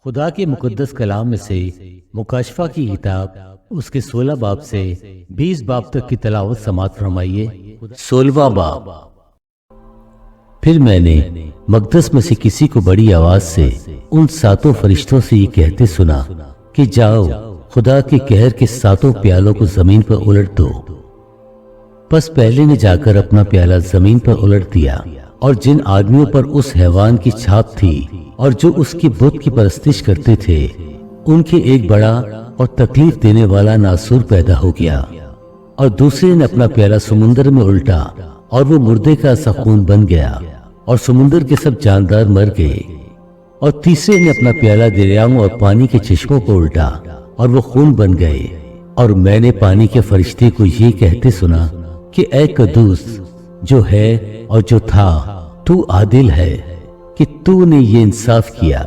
خدا کے مقدس کلام میں سے مکاشفہ کی کتاب اس کے 16 باب سے 20 باب تک کی تلاوت سماعت فرمائیے۔ 16واں باب۔ پھر میں نے مقدس میں سے کسی کو بڑی آواز سے ان 7 فرشتوں سے یہ کہتے سنا کہ جاؤ خدا کے قہر کے 7 پیالوں کو زمین پر الٹ دو۔ پس پہلے نے جا کر اپنا پیالہ زمین پر الٹ دیا، اور جن آدمیوں پر اس حیوان کی چھاپ تھی اور جو اس کی بت کی پرستش کرتے تھے، ان کے ایک بڑا اور تکلیف دینے والا ناسور پیدا ہو گیا۔ اور دوسرے نے اپنا پیالہ سمندر میں الٹا، اور وہ مردے کا سا خون بن گیا، اور سمندر کے سب جاندار مر گئے۔ اور تیسرے نے اپنا پیالہ دریاؤں اور پانی کے چشموں کو الٹا، اور وہ خون بن گئے۔ اور میں نے پانی کے فرشتے کو یہ کہتے سنا کہ اے قدوس جو ہے اور جو تھا، تو عادل ہے کہ تو نے یہ انصاف کیا،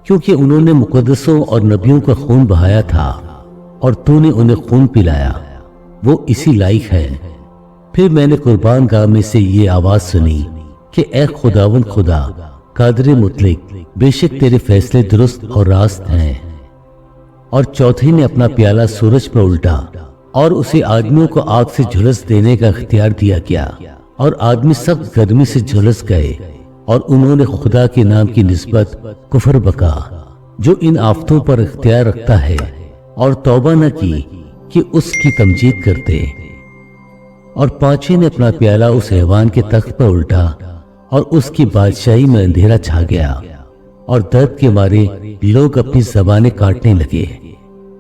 کیونکہ انہوں نے مقدسوں اور نبیوں کا خون بہایا تھا، اور تو نے انہیں خون پلایا، وہ اسی لائق ہے۔ پھر میں نے قربان گاہ میں سے یہ آواز سنی کہ اے خداوند خدا قادر مطلق، بے شک تیرے فیصلے درست اور راست ہیں۔ اور چوتھے نے اپنا پیالہ سورج پر الٹا، اور اسے آدمیوں کو آگ سے جھلس دینے کا اختیار دیا گیا، اور آدمی سخت گرمی سے جھلس گئے، اور انہوں نے خدا کے نام کی نسبت کفر بکا جو ان آفتوں پر اختیار رکھتا ہے، اور توبہ نہ کی کہ اس کی تمجید کرتے۔ اور پانچویں نے اپنا پیالہ اس حیوان کے تخت پر الٹا، اور اس کی بادشاہی میں اندھیرا چھا گیا، اور درد کے مارے لوگ اپنی زبانیں کاٹنے لگے،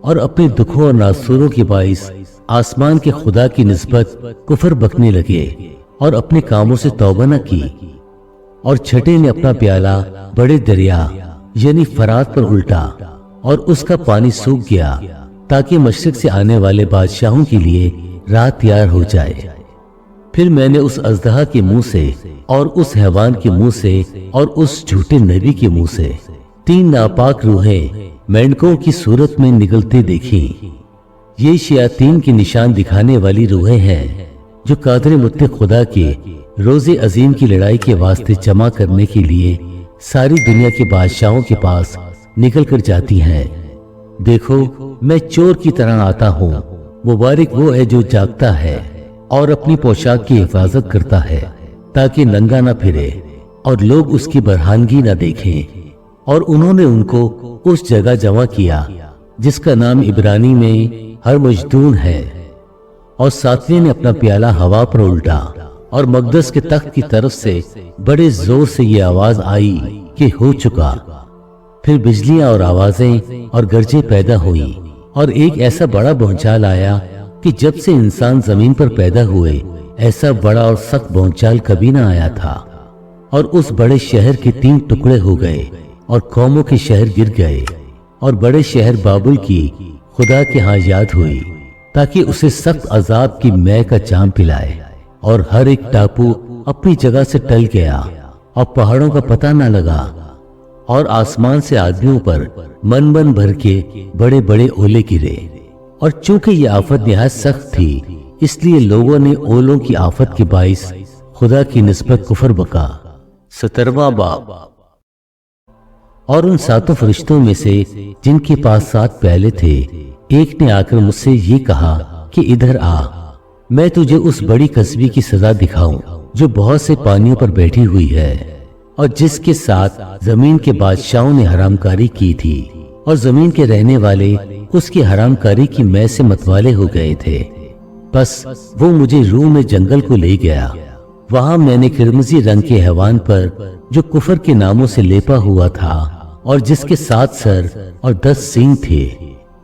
اور اپنے دکھوں اور ناسوروں کے باعث آسمان کے خدا کی نسبت کفر بکنے لگے، اور اپنے کاموں سے توبہ نہ کی۔ اور چھٹے نے اپنا پیالہ بڑے دریا یعنی فرات پر الٹا، اور اس کا پانی سوکھ گیا، تاکہ مشرق سے آنے والے بادشاہوں کے لیے راہ تیار ہو جائے۔ پھر میں نے اس اژدہا کے منہ سے، اور اس حیوان کے منہ سے، اور اس جھوٹے نبی کے منہ سے 3 ناپاک روحیں مینڈکوں کی صورت میں نکلتے دیکھیں۔ یہ شیاطین کے نشان دکھانے والی روحیں ہیں جو قادر مطلق خدا کے روز عظیم کی لڑائی کے واسطے جمع کرنے کے لیے ساری دنیا کے بادشاہوں کے پاس نکل کر جاتی ہیں۔ دیکھو میں چور کی طرح آتا ہوں، مبارک وہ ہے جو جاگتا ہے اور اپنی پوشاک کی حفاظت کرتا ہے، تاکہ ننگا نہ پھرے اور لوگ اس کی برہنگی نہ دیکھیں۔ اور انہوں نے ان کو اس جگہ جمع کیا جس کا نام عبرانی میں ہر مجدون ہے۔ اور 7ویں نے اپنا پیالہ ہوا پر الٹا، اور مقدس کے تخت کی طرف سے بڑے زور سے یہ آواز آئی کہ ہو چکا۔ پھر بجلیاں اور آوازیں اور گرجیں پیدا ہوئیں، اور ایک ایسا بڑا بھونچال آیا کہ جب سے انسان زمین پر پیدا ہوئے ایسا بڑا اور سخت بھونچال کبھی نہ آیا تھا۔ اور اس بڑے شہر کے 3 ٹکڑے ہو گئے، اور قوموں کے شہر گر گئے، اور بڑے شہر بابل کی خدا کے ہاں یاد ہوئی، تاکہ اسے سخت عذاب کی مے کا جام پلائے۔ اور ہر ایک ٹاپو اپنی جگہ سے ٹل گیا، اور پہاڑوں کا پتہ نہ لگا، اور آسمان سے آدمیوں پر من من بھر کے بڑے بڑے اولے گرے۔ اور چونکہ یہ آفت نہایت سخت تھی، اس لیے لوگوں نے اولوں کی آفت کے باعث خدا کی نسبت کفر بکا۔ 17واں باب۔ اور ان 7 فرشتوں میں سے جن کے پاس 7 پیالے تھے، ایک نے آ کر مجھ سے یہ کہا کہ ادھر آ، میں تجھے اس بڑی کسبی کی سزا دکھاؤں جو بہت سے پانیوں پر بیٹھی ہوئی ہے، اور جس کے ساتھ زمین کے بادشاہوں نے حرام کاری کی تھی، اور زمین کے رہنے والے اس کی حرام کاری کی مے سے متوالے ہو گئے تھے۔ بس وہ مجھے روم میں جنگل کو لے گیا۔ وہاں میں نے قرمزی رنگ کے حیوان پر جو کفر کے ناموں سے لیپا ہوا تھا، اور جس کے 7 سر اور 10 سینگ تھے،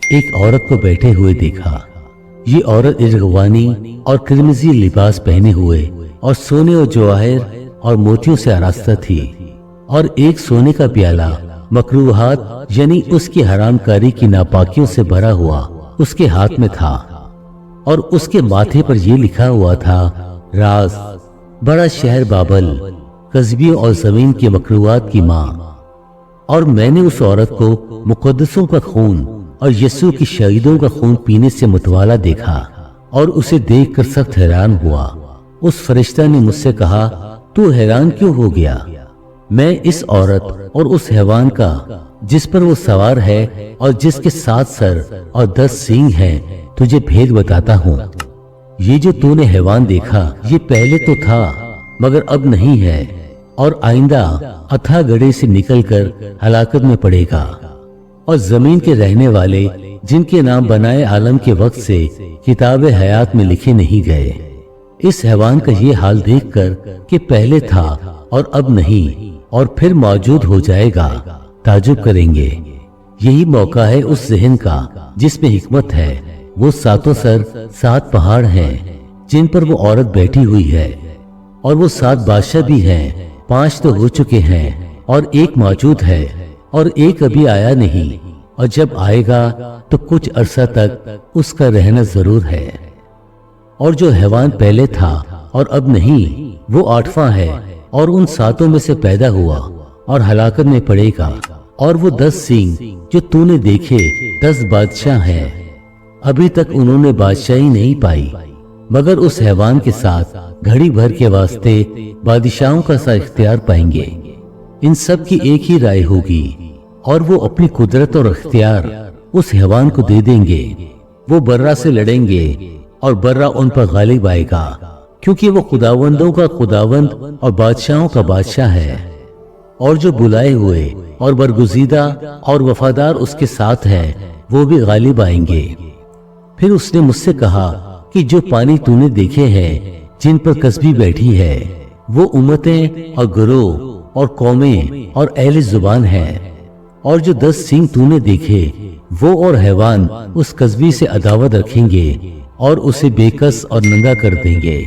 ایک عورت کو بیٹھے ہوئے دیکھا۔ یہ عورت ارغوانی اور قرمزی لباس پہنے ہوئے، اور سونے اور جواہر اور موتیوں سے آراستہ تھی، اور ایک سونے کا پیالہ مکروہات یعنی اس کی حرام کاری کی ناپاکیوں سے بھرا ہوا اس کے ہاتھ میں تھا، اور اس کے ماتھے پر یہ لکھا ہوا تھا، راز، بڑا شہر بابل، قصبیوں اور زمین کے مکروہات کی ماں۔ اور میں نے اس عورت کو مقدسوں کا خون اور یسوع کی شہیدوں کا خون پینے سے متوالا دیکھا، اور اسے دیکھ کر سخت حیران ہوا۔ اس فرشتہ نے مجھ سے کہا، تو حیران کیوں ہو گیا؟ میں اس عورت اور اس حیوان کا جس پر وہ سوار ہے اور جس کے 7 سر اور 10 سینگ ہیں تجھے بھید بتاتا ہوں۔ یہ جو تو نے حیوان دیکھا یہ پہلے تو تھا مگر اب نہیں ہے، اور آئندہ اتھا گڑھے سے نکل کر ہلاکت میں پڑے گا۔ اور زمین کے رہنے والے جن کے نام بنائے عالم کے وقت سے کتاب حیات میں لکھے نہیں گئے، اس حیوان کا یہ حال دیکھ کر کہ پہلے تھا اور اب نہیں اور پھر موجود ہو جائے گا، تعجب کریں گے۔ یہی موقع ہے اس ذہن کا جس میں حکمت ہے۔ وہ 7 سر 7 پہاڑ ہیں جن پر وہ عورت بیٹھی ہوئی ہے، اور وہ 7 بادشاہ بھی ہیں، 5 تو ہو چکے ہیں اور 1 موجود ہے اور 1 ابھی آیا نہیں، اور جب آئے گا تو کچھ عرصہ تک اس کا رہنا ضرور ہے۔ اور جو حیوان پہلے تھا اور اب نہیں وہ 8واں ہے، اور ان 7 میں سے پیدا ہوا اور ہلاکت میں پڑے گا۔ اور وہ 10 سینگ جو تو نے دیکھے 10 بادشاہ ہیں، ابھی تک انہوں نے بادشاہی نہیں پائی مگر اس حیوان کے ساتھ گھڑی بھر کے واسطے بادشاہوں کا سا اختیار پائیں گے۔ ان سب کی ایک ہی رائے ہوگی اور وہ اپنی قدرت اور اختیار اس حیوان کو دے دیں گے۔ وہ برہ سے لڑیں گے اور برہ ان پر غالب آئے گا، کیونکہ وہ خداوندوں کا خداوند اور بادشاہوں کا بادشاہ ہے۔ اور جو بلائے ہوئے اور برگزیدہ اور وفادار اس کے ساتھ ہیں وہ بھی غالب آئیں گے۔ پھر اس نے مجھ سے کہا کہ جو پانی تو نے دیکھے ہیں جن پر کسبی بیٹھی ہے وہ امتیں اور گروہ اور قومیں اور اہل زبان ہیں، اور جو 10 سینگ تو نے دیکھے وہ اور حیوان اس کسبی سے عداوت رکھیں گے اور اسے بے کس اور ننگا کر دیں گے،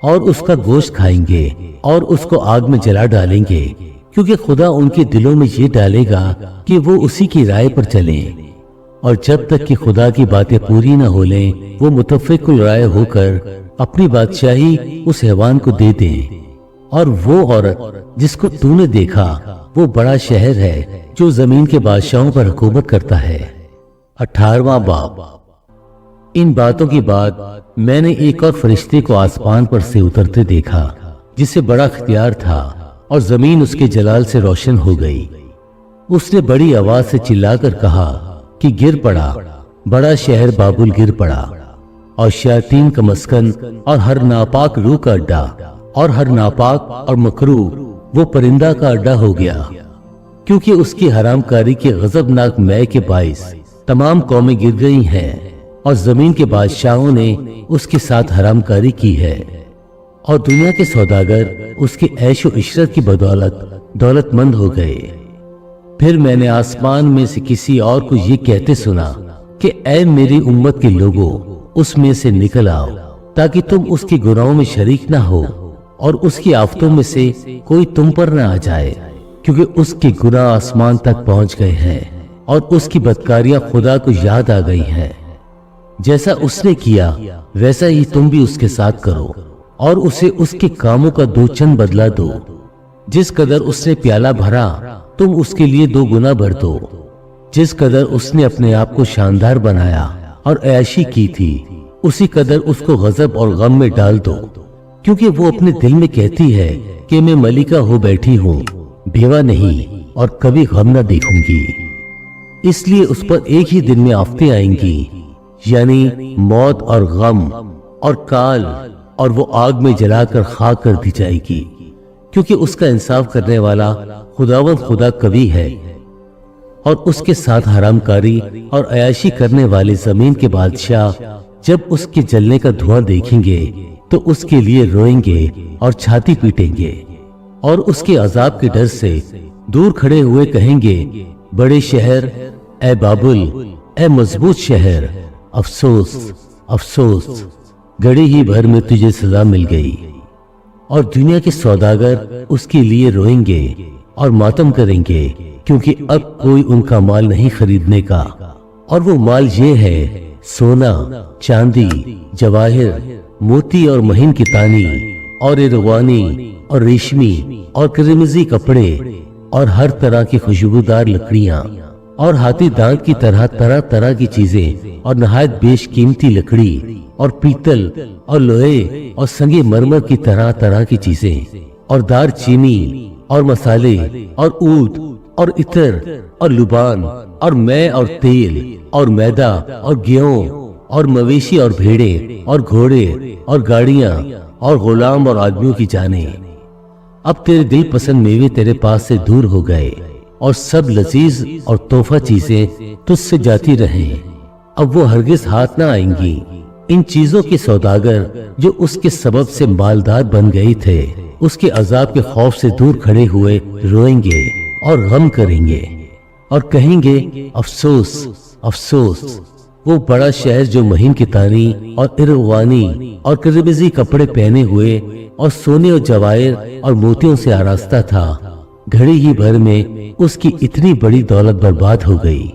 اور اس کا گوشت کھائیں گے اور اس کو آگ میں جلا ڈالیں گے، کیونکہ خدا ان کے دلوں میں یہ ڈالے گا کہ وہ اسی کی رائے پر چلیں، اور جب تک کہ خدا کی باتیں پوری نہ ہو لیں وہ متفق الرائے ہو کر اپنی بادشاہی اس حیوان کو دے دیں۔ اور وہ عورت جس کو تو نے دیکھا وہ بڑا شہر ہے جو زمین کے بادشاہوں پر حکومت کرتا ہے۔ 18واں باب۔ ان باتوں کے بعد میں نے ایک اور فرشتے کو آسمان پر سے اترتے دیکھا جسے بڑا اختیار تھا، اور زمین اس کے جلال سے روشن ہو گئی۔ اس نے بڑی آواز سے چلا کر کہا کہ گر پڑا، بڑا شہر بابل گر پڑا، اور شیاطین کا مسکن اور ہر ناپاک روح کا اڈا اور ہر ناپاک اور مکروہ وہ پرندہ کا اڈا ہو گیا، کیونکہ اس کی حرام کاری کے غضبناک مے کے باعث تمام قومیں گر گئی ہیں، اور زمین کے بادشاہوں نے اس کے ساتھ حرام کاری کی ہے، اور دنیا کے سوداگر اس کے عیش و عشرت کی بدولت دولت مند ہو گئے۔ پھر میں نے آسمان میں سے کسی اور کو یہ کہتے سنا کہ اے میری امت کے لوگوں، اس میں سے نکل آؤ تاکہ تم اس کے گناہوں میں شریک نہ ہو اور اس کی آفتوں میں سے کوئی تم پر نہ آ جائے، کیونکہ اس کے گناہ آسمان تک پہنچ گئے ہیں اور اس کی بدکاریاں خدا کو یاد آ گئی ہیں۔ جیسا اس نے کیا ویسا ہی تم بھی اس کے ساتھ کرو، اور اسے اس کے کاموں کا 2 چند بدلہ دو۔ جس قدر اس نے پیالہ بھرا تم اس کے لیے 2 گنا بھر دو۔ جس قدر اس نے اپنے آپ کو شاندار بنایا اور عیاشی کی تھی اسی قدر اس کو غضب اور غم میں ڈال دو، کیونکہ وہ اپنے دل میں کہتی ہے کہ میں ملکہ ہو بیٹھی ہوں، بیوہ نہیں، اور کبھی غم نہ دیکھوں گی۔ اس لیے اس پر ایک ہی دن میں آفتیں آئیں گی، یعنی موت اور غم اور کال، اور وہ آگ میں جلا کر خاک کر دی جائے گی، کیونکہ اس کا انصاف کرنے والا خداوند خدا قوی ہے۔ اور اس کے ساتھ حرام کاری اور عیاشی کرنے والے زمین کے بادشاہ جب اس کے جلنے کا دھواں دیکھیں گے تو اس کے لیے روئیں گے اور چھاتی پیٹیں گے، اور اس کے عذاب کے ڈر سے دور کھڑے ہوئے کہیں گے، بڑے شہر اے بابل، اے مضبوط شہر، افسوس افسوس، گھڑی ہی بھر میں تجھے سزا مل گئی۔ اور دنیا کے سوداگر اس کے لیے روئیں گے اور ماتم کریں گے، کیونکہ اب کوئی ان کا مال نہیں خریدنے کا، اور وہ مال یہ ہے سونا، چاندی، جواہر، موتی اور مہین کی تانی اور ارغوانی اور ریشمی اور قرمزی کپڑے اور ہر طرح کی خوشبودار لکڑیاں اور ہاتھی دانت کی طرح طرح کی چیزیں اور نہایت بیش قیمتی لکڑی اور پیتل اور لوہے اور سنگ مرمر کی طرح کی چیزیں اور دار چینی اور مسالے اور اود اور عطر اور لبان اور مے اور تیل اور میدا اور گیہوں اور مویشی اور بھیڑیں اور گھوڑے اور گاڑیاں اور غلام اور آدمیوں کی جانیں۔ اب تیرے دل پسند میوے تیرے پاس سے دور ہو گئے اور سب لذیذ اور تحفہ چیزیں تجھ سے جاتی رہیں، اب وہ ہرگز ہاتھ نہ آئیں گی۔ ان چیزوں کے سوداگر جو اس کے سبب سے مالدار بن گئے تھے، اس کے عذاب کے خوف سے دور کھڑے ہوئے روئیں گے اور غم کریں گے اور کہیں گے افسوس افسوس، وہ بڑا شہر جو مہین کتانی اور ارغوانی اور قرمزی کپڑے پہنے ہوئے اور سونے اور جواہر اور موتیوں سے آراستہ تھا، گھڑی ہی بھر میں اس کی اتنی بڑی دولت برباد ہو گئی،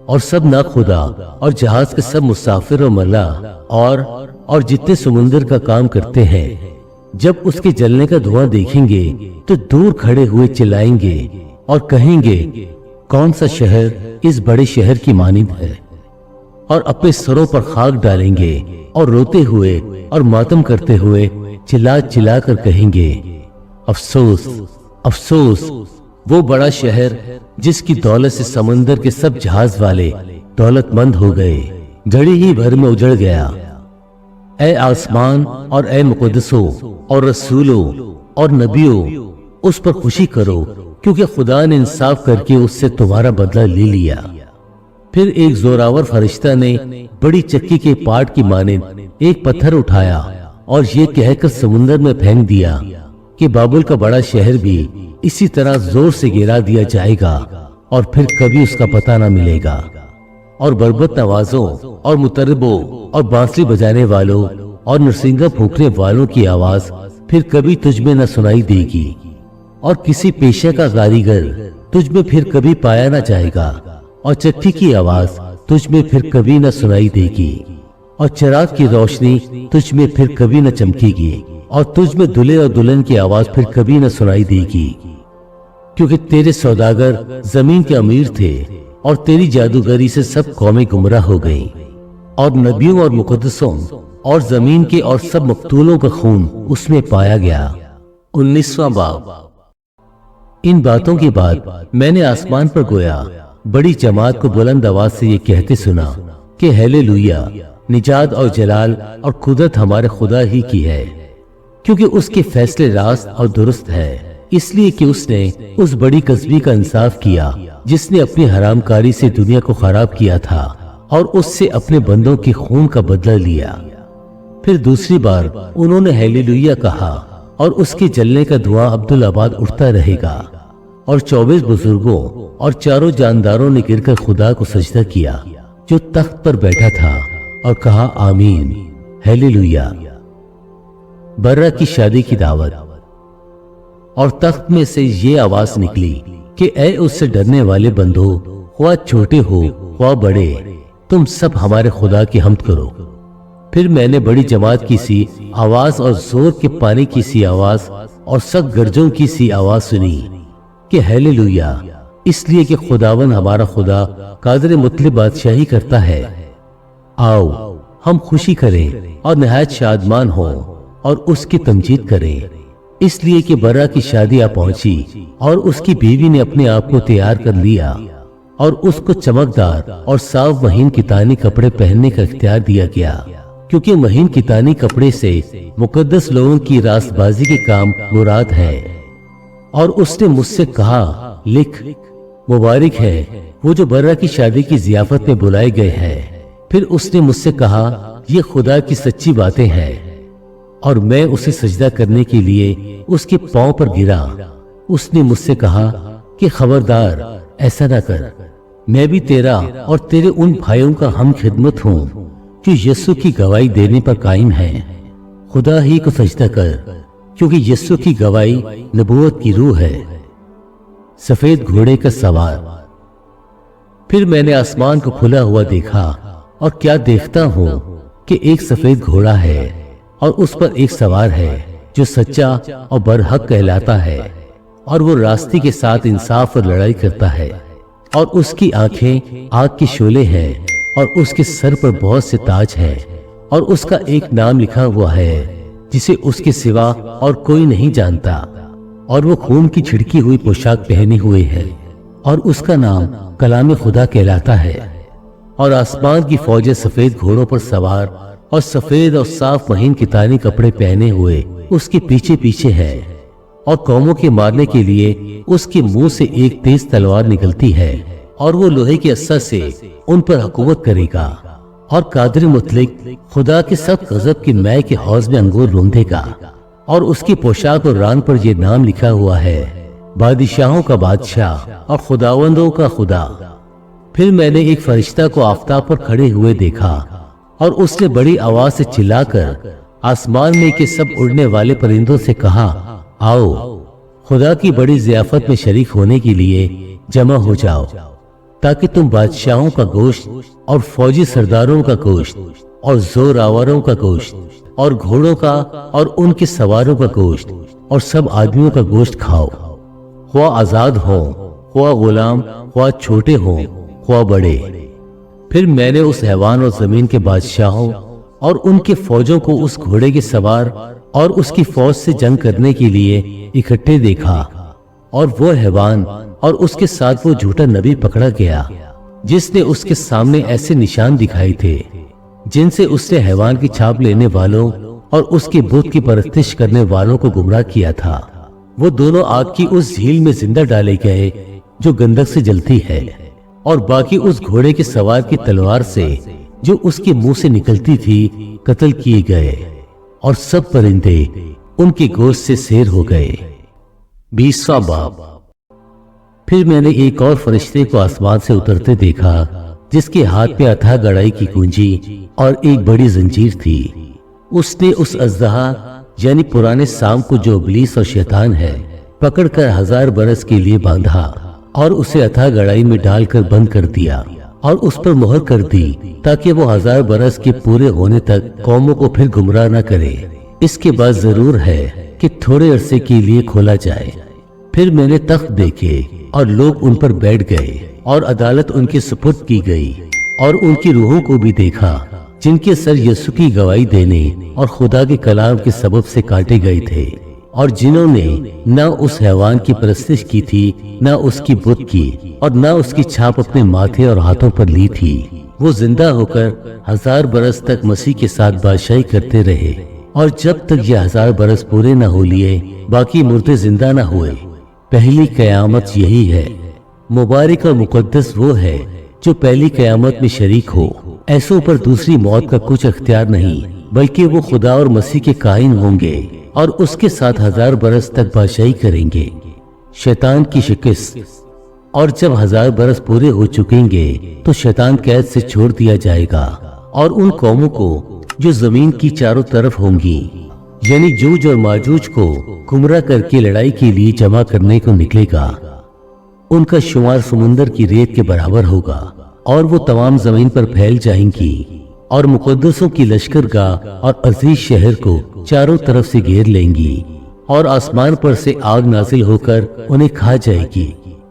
اور سب ناخدا اور جہاز کے سب مسافر و ملاح اور جتنے سمندر کا کام کرتے ہیں جب اس کے جلنے کا دھواں دیکھیں گے تو دور کھڑے ہوئے چلائیں گے اور کہیں گے کون سا شہر اس بڑے شہر کی مانند ہے، اور اپنے سروں پر خاک ڈالیں گے اور روتے ہوئے اور ماتم کرتے ہوئے چلا چلا کر کہیں گے افسوس افسوس، وہ بڑا شہر جس کی دولت سے سمندر کے سب جہاز والے دولت مند ہو گئے، گھڑی ہی بھر میں اجڑ گیا۔ اے آسمان اور اے مقدسوں اور رسولوں اور نبیوں، اس پر خوشی کرو کیونکہ خدا نے انصاف کر کے اس سے تمہارا بدلہ لے لیا۔ پھر ایک زوراور فرشتہ نے بڑی چکی کے پاٹ کی مانند ایک پتھر اٹھایا اور یہ کہہ کر سمندر میں پھینک دیا کہ بابل کا بڑا شہر بھی اسی طرح زور سے گرا دیا جائے گا اور پھر کبھی اس کا پتہ نہ ملے گا، اور بربت نوازوں اور مطربوں اور بانسری بجانے والوں اور نرسنگا پھونکنے والوں کی آواز پھر کبھی تجھ میں نہ سنائی دے گی، اور کسی پیشے کا کاریگر تجھ میں پھر کبھی پایا نہ جائے گا، اور چٹھی کی آواز تجھ میں پھر کبھی نہ سنائی دے گی، اور چراغ کی روشنی تجھ میں پھر کبھی نہ چمکے گی، اور تجھ میں دلہے اور دلہن کی آواز پھر کبھی نہ سنائی دے گی، کیونکہ تیرے سوداگر زمین کے امیر تھے اور تیری جادوگری سے سب قومیں گمراہ ہو گئیں، اور نبیوں اور مقدسوں اور زمین کے اور سب مقتولوں کا خون اس میں پایا گیا۔ 19واں باب۔ ان باتوں کے بعد میں نے آسمان پر گویا بڑی جماعت کو بلند آواز سے یہ کہتے سنا کہ ہیلیلویا، نجات اور جلال اور قدرت ہمارے خدا ہی کی ہے، کیونکہ اس کے فیصلے راست اور درست ہے، اس لیے کہ اس نے اس بڑی کسبی کا انصاف کیا جس نے اپنی حرام کاری سے دنیا کو خراب کیا تھا اور اس سے اپنے بندوں کے خون کا بدلہ لیا۔ پھر دوسری بار انہوں نے ہیلیلویا کہا اور اس کے جلنے کا دھواں عبدالآباد اٹھتا رہے گا، اور 24 بزرگوں اور چاروں جانداروں نے گر کر خدا کو سجدہ کیا جو تخت پر بیٹھا تھا اور کہا آمین، ہیلیلویا۔ برہ کی شادی کی دعوت۔ اور تخت میں سے یہ آواز نکلی کہ اے اس سے ڈرنے والے بندو، خواہ چھوٹے ہو خواہ بڑے، تم سب ہمارے خدا کی حمد کرو۔ پھر میں نے بڑی جماعت کی سی آواز اور زور کے پانی کی سی آواز اور سخت گرجوں کی سی آواز سنی کہ ہیلیلویا، اس لیے کہ خداون ہمارا خدا قادر مطلق بادشاہی کرتا ہے۔ آؤ ہم خوشی کریں اور نہایت شادمان ہوں اور اس کی تمجید کریں، اس لیے کہ برہ کی شادی آ پہنچی اور اس کی بیوی نے اپنے آپ کو تیار کر لیا، اور اس کو چمکدار اور صاف مہین کتانی کپڑے پہننے کا اختیار دیا گیا، کیونکہ مہین کتانی کپڑے سے مقدس لوگوں کی راست بازی کے کام مراد ہے۔ اور اس نے مجھ سے کہا لکھ، مبارک ہے وہ جو برہ کی شادی کی ضیافت میں بلائے گئے ہیں۔ پھر اس نے مجھ سے کہا یہ خدا کی سچی باتیں ہیں، اور میں اسے سجدہ کرنے کے لیے اس کے پاؤں پر گرا۔ اس نے مجھ سے کہا کہ خبردار ایسا نہ کر، میں بھی تیرا اور تیرے ان بھائیوں کا ہم خدمت ہوں جو یسوع کی گواہی دینے پر قائم ہیں، خدا ہی کو سجدہ کر، کیونکہ یسوع کی گواہی نبوت کی روح ہے۔ سفید گھوڑے کا سوار۔ پھر میں نے آسمان کو کھلا ہوا دیکھا، اور کیا دیکھتا ہوں کہ ایک سفید گھوڑا ہے اور اس پر ایک سوار ہے جو سچا اور برحق کہلاتا ہے، اور وہ راستی کے ساتھ انصاف اور لڑائی کرتا ہے، اور اس کی آنکھیں آگ کے شعلے ہیں، اور اس کے سر پر بہت سے تاج ہیں، اور اس کا ایک نام لکھا ہوا ہے جسے اس کے سوا اور کوئی نہیں جانتا، اور وہ خون کی چھڑکی ہوئی پوشاک پہنے ہوئے ہے اور اس کا نام کلام خدا کہلاتا ہے، اور آسمان کی فوجیں سفید گھوڑوں پر سوار اور سفید اور صاف مہین کتانی کپڑے پہنے ہوئے اس کے پیچھے پیچھے ہے، اور قوموں کے مارنے کے لیے اس کے منہ سے ایک تیز تلوار نکلتی ہے، اور وہ لوہے کے عصا سے ان پر حکومت کرے گا، اور قادر مطلق خدا کے سخت غضب کی مے کے حوض میں انگور روندے گا، اور اس کی پوشاک اور ران پر یہ نام لکھا ہوا ہے، بادشاہوں کا بادشاہ اور خداوندوں کا خدا۔ پھر میں نے ایک فرشتہ کو آفتاب پر کھڑے ہوئے دیکھا، اور اس نے بڑی آواز سے چلا کر آسمان میں کے سب اڑنے والے پرندوں سے کہا، آؤ خدا کی بڑی ضیافت میں شریک ہونے کے لیے جمع ہو جاؤ، تاکہ تم بادشاہوں کا گوشت اور فوجی سرداروں کا گوشت اور زور آوروں کا گوشت اور گھوڑوں کا اور ان کے سواروں کا گوشت اور سب آدمیوں کا گوشت کھاؤ، خواہ آزاد ہوں، خواہ غلام، خواہ چھوٹے ہوں، خواہ بڑے۔ پھر میں نے اس حیوان اور زمین کے بادشاہوں اور ان کے فوجوں کو اس گھوڑے کے سوار اور اس کی فوج سے جنگ کرنے کے لیے اکٹھے دیکھا، اور وہ حیوان اور اس کے ساتھ وہ جھوٹا نبی پکڑا گیا جس نے اس کے سامنے ایسے نشان دکھائے تھے جن سے اس نے حیوان کی چھاپ لینے والوں اور اس کے بت کی پرستش کرنے والوں کو گمراہ کیا تھا۔ وہ دونوں آگ کی اس جھیل میں زندہ ڈالے گئے جو گندک سے جلتی ہے، اور باقی اس گھوڑے کے سوار کی تلوار سے جو اس کے منہ سے نکلتی تھی قتل کیے گئے، اور سب پرندے ان کے گوشت سے سیر ہو گئے۔ 20واں باب۔ پھر میں نے ایک اور فرشتے کو آسمان سے اترتے دیکھا جس کے ہاتھ میں اتھا گڑائی کی کنجی اور ایک بڑی زنجیر تھی۔ اس نے اس اژدہا یعنی پرانے سام کو جو ابلیس اور شیطان ہے پکڑ کر 1000 برس کے لیے باندھا، اور اسے اتھا گڑائی میں ڈال کر بند کر دیا اور اس پر مہر کر دی، تاکہ وہ 1000 برس کے پورے ہونے تک قوموں کو پھر گمراہ نہ کرے۔ اس کے بعد ضرور ہے کہ تھوڑے عرصے کے لیے کھولا جائے۔ پھر میں نے تخت دیکھے اور لوگ ان پر بیٹھ گئے، اور عدالت ان کے سپرد کی گئی، اور ان کی روحوں کو بھی دیکھا جن کے سر یسوع کی گواہی دینے اور خدا کے کلام کے سبب سے کاٹے گئے تھے، اور جنہوں نے نہ اس حیوان کی پرستش کی تھی، نہ اس کی بت کی، اور نہ اس کی چھاپ اپنے ماتھے اور ہاتھوں پر لی تھی۔ وہ زندہ ہو کر 1000 برس تک مسیح کے ساتھ بادشاہی کرتے رہے، اور جب تک یہ 1000 برس پورے نہ ہو لیے باقی مردے زندہ نہ ہوئے۔ پہلی قیامت یہی ہے۔ مبارک اور مقدس وہ ہے جو پہلی قیامت میں شریک ہو۔ ایسوں پر دوسری موت کا کچھ اختیار نہیں، بلکہ وہ خدا اور مسیح کے کائن ہوں گے اور اس کے ساتھ 1000 برس تک بادشاہی کریں گے۔ شیطان کی شکست۔ اور جب 1000 برس پورے ہو چکیں گے تو شیطان قید سے چھوڑ دیا جائے گا، اور ان قوموں کو جو زمین کی چاروں طرف ہوں گی، یعنی جوج اور ماجوج کو گمراہ کر کے لڑائی کے لیے جمع کرنے کو نکلے گا۔ ان کا شمار سمندر کی ریت کے برابر ہوگا، اور وہ تمام زمین پر پھیل جائیں گی، اور مقدسوں کی لشکرگاہ اور عزیز شہر کو چاروں طرف سے گھیر لیں گی، اور آسمان پر سے آگ نازل ہو کر انہیں کھا جائے گی،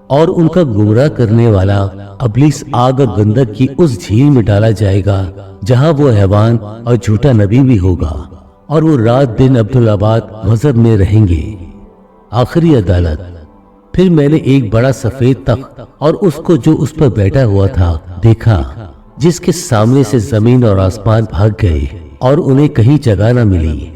اور ان کا گمراہ کرنے والا ابلیس آگ اور گندک کی اس جھیل میں ڈالا جائے گا جہاں وہ حیوان اور جھوٹا نبی بھی ہوگا، اور وہ رات دن عبدالآباد غضب میں رہیں گے۔ آخری عدالت۔ پھر میں نے ایک بڑا سفید تخت اور اس کو جو اس پر بیٹھا ہوا تھا دیکھا، جس کے سامنے سے زمین اور آسمان بھاگ گئے اور انہیں کہیں جگہ نہ ملی۔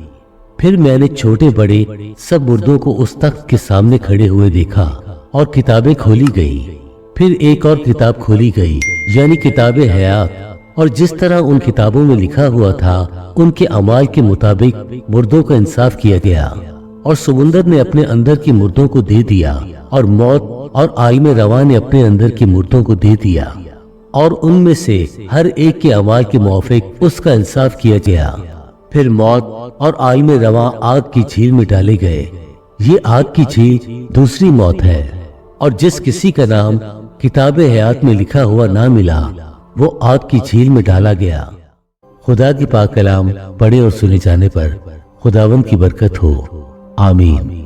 پھر میں نے چھوٹے بڑے سب مردوں کو اس تخت کے سامنے کھڑے ہوئے دیکھا، اور کتابیں کھولی گئی۔ پھر ایک اور کتاب کھولی گئی، یعنی کتاب حیات، اور جس طرح ان کتابوں میں لکھا ہوا تھا ان کے اعمال کے مطابق مردوں کا انصاف کیا گیا، اور سمندر نے اپنے اندر کی مردوں کو دے دیا، اور موت اور عالم رواں نے اپنے اندر کی مردوں کو دے دیا، اور ان میں سے ہر ایک کے اعمال کے موافق اس کا انصاف کیا گیا۔ پھر موت اور عالم رواں آگ کی جھیل میں ڈالے گئے۔ یہ آگ کی جھیل دوسری موت ہے، اور جس کسی کا نام کتاب حیات میں لکھا ہوا نہ ملا وہ آگ کی جھیل میں ڈالا گیا۔ خدا کی پاک کلام پڑھے اور سنے جانے پر خداوند کی برکت ہو، آمین۔